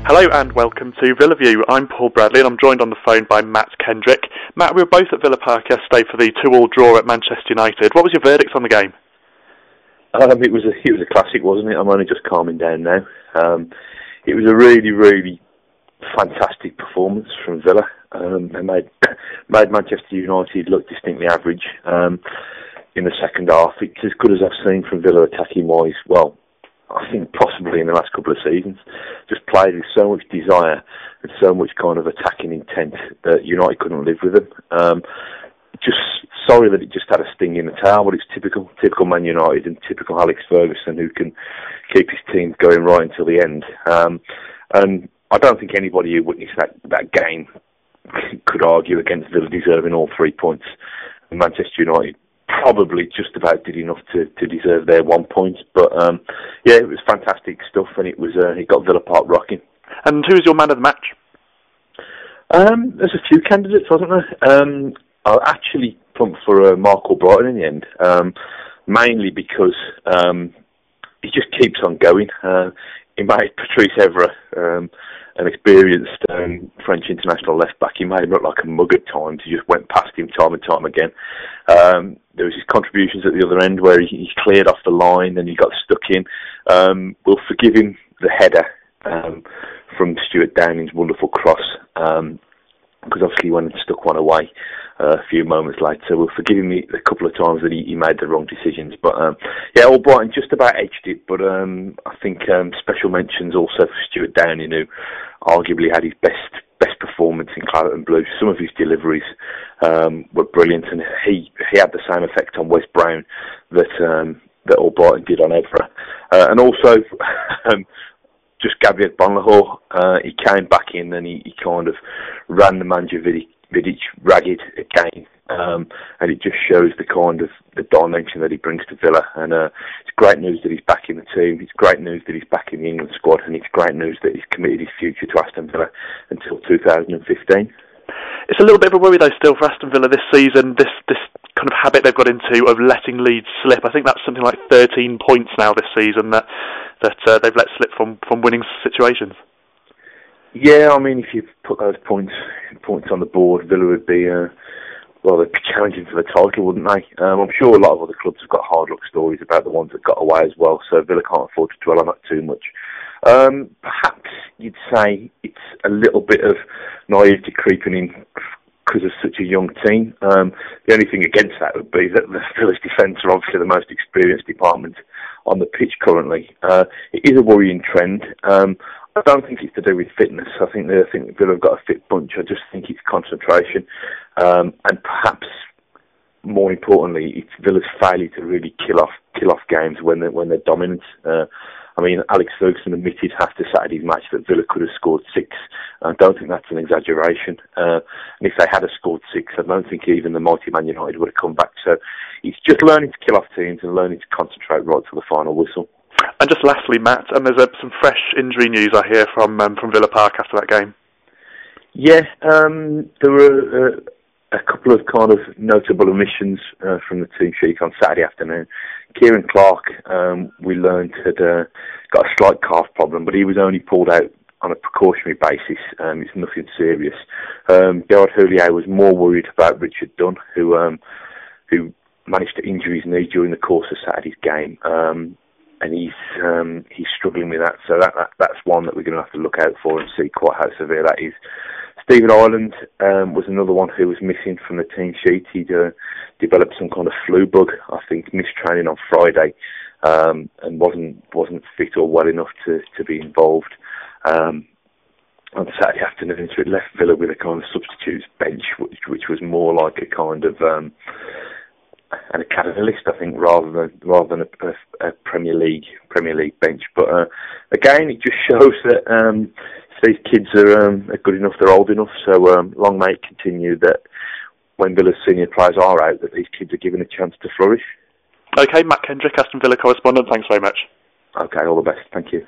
Hello and welcome to Villa View. I'm Paul Bradley and I'm joined on the phone by Matt Kendrick. Matt, we were both at Villa Park yesterday for the 2-2 draw at Manchester United. What was your verdict on the game? It was a classic, wasn't it? I'm only just calming down now. It was a really fantastic performance from Villa. They made Manchester United look distinctly average in the second half. It's as good as I've seen from Villa attacking wise. Well, I think possibly in the last couple of seasons. Just played with so much desire and so much kind of attacking intent that United couldn't live with them. Just sorry that it just had a sting in the tail, but it's typical Man United and typical Alex Ferguson, who can keep his team going right until the end. And I don't think anybody who witnessed that game could argue against Villa deserving all 3 points. And Manchester United probably just about did enough to deserve their 1 point. But yeah, it was fantastic stuff, and it got Villa Park rocking. And who was your man of the match? There's a few candidates, wasn't there? I actually plumped for Mark Albrighton in the end, mainly because he just keeps on going. He made Patrice Evra, an experienced French international left-back, he made him look like a mug at times. He just went past him time and time again. There was his contributions at the other end where he cleared off the line and he got stuck in. We'll forgive him the header from Stuart Downing's wonderful cross, because obviously he went and stuck one away a few moments later. So we'll forgive him a couple of times that he made the wrong decisions. But yeah, Albrighton just about edged it. But I think special mentions also for Stuart Downing, who arguably had his best performance in claret and blue. Some of his deliveries were brilliant, and he had the same effect on Wes Brown that Albrighton did on Evra. And also just Gabriel Bonlahor, he came back in and he kind of ran the Manjavidi Vidic ragged again, and it just shows the kind of the dimension that he brings to Villa. And it's great news that he's back in the team. It's great news that he's back in the England squad, and it's great news that he's committed his future to Aston Villa until 2015. It's a little bit of a worry though still for Aston Villa this season, this kind of habit they've got into of letting leads slip. I think that's something like 13 points now this season that they've let slip from winning situations. Yeah, I mean, if you put those points on the board, Villa would be they'd be challenging for the title, wouldn't they? I'm sure a lot of other clubs have got hard luck stories about the ones that got away as well, so Villa can't afford to dwell on that too much. Perhaps you'd say it's a little bit of naivety creeping in because of such a young team. The only thing against that would be that the Villa's defence are obviously the most experienced department on the pitch currently. It is a worrying trend. I don't think it's to do with fitness. I think Villa have got a fit bunch. I just think it's concentration, and perhaps more importantly, it's Villa's failure to really kill off games when they're dominant. I mean, Alex Ferguson admitted after Saturday's match that Villa could have scored 6. I don't think that's an exaggeration. And if they had scored 6, I don't think even the mighty Man United would have come back. So it's just learning to kill off teams and learning to concentrate right to the final whistle. And just lastly, Matt, there's some fresh injury news I hear from Villa Park after that game. Yeah, there were a couple of kind of notable omissions from the team sheet on Saturday afternoon. Kieran Clark, we learned, had got a slight calf problem, but he was only pulled out on a precautionary basis. It's nothing serious. Gerard Houllier was more worried about Richard Dunn, who managed to injure his knee during the course of Saturday's game. And he's struggling with that, so that's one that we're going to have to look out for and see quite how severe that is. Stephen Ireland was another one who was missing from the team sheet. He'd developed some kind of flu bug, I think, missed training on Friday, and wasn't fit or well enough to be involved on Saturday afternoon. So it left Villa with a kind of substitutes bench, which was more like a kind of an academy list, I think, rather than a Premier League bench. But again, it just shows that these kids are good enough, they're old enough. So long may it continue that when Villa's senior players are out, that these kids are given a chance to flourish. Okay, Matt Kendrick, Aston Villa correspondent. Thanks very much. Okay, all the best. Thank you.